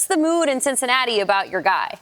What's the mood in Cincinnati about your guy?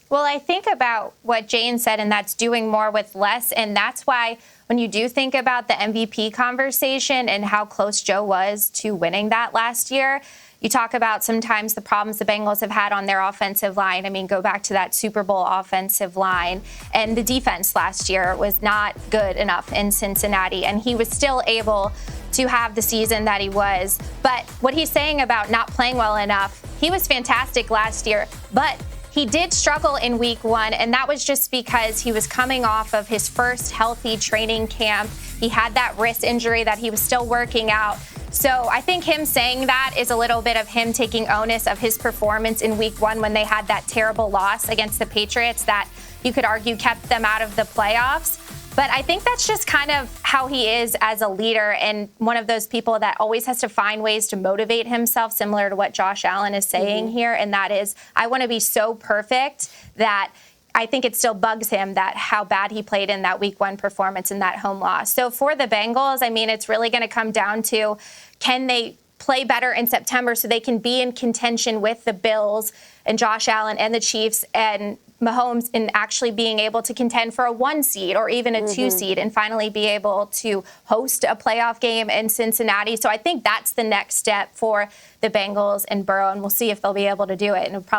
Well, I think about what Jane said, and that's doing more with less. And that's why when you do think about the MVP conversation and how close Joe was to winning that last year, you talk about sometimes the problems the Bengals have had on their offensive line. I mean, go back to that Super Bowl offensive line. And the defense last year was not good enough in Cincinnati. And he was still able to have the season that he was. But what he's saying about not playing well enough, he was fantastic last year. But he did struggle in week 1, and that was just because he was coming off of his first healthy training camp. He had that wrist injury that he was still working out. So I think him saying that is a little bit of him taking onus of his performance in week 1 when they had that terrible loss against the Patriots that you could argue kept them out of the playoffs. But I think that's just kind of how he is as a leader and one of those people that always has to find ways to motivate himself, similar to what Josh Allen is saying here. And that is, I want to be so perfect that I think it still bugs him that how bad he played in that week 1 performance in that home loss. So for the Bengals, I mean, it's really going to come down to, can they play better in September so they can be in contention with the Bills and Josh Allen and the Chiefs and Mahomes in actually being able to contend for a 1 seed or even a 2 seed and finally be able to host a playoff game in Cincinnati. So I think that's the next step for the Bengals and Burrow, and we'll see if they'll be able to do it. And it'll probably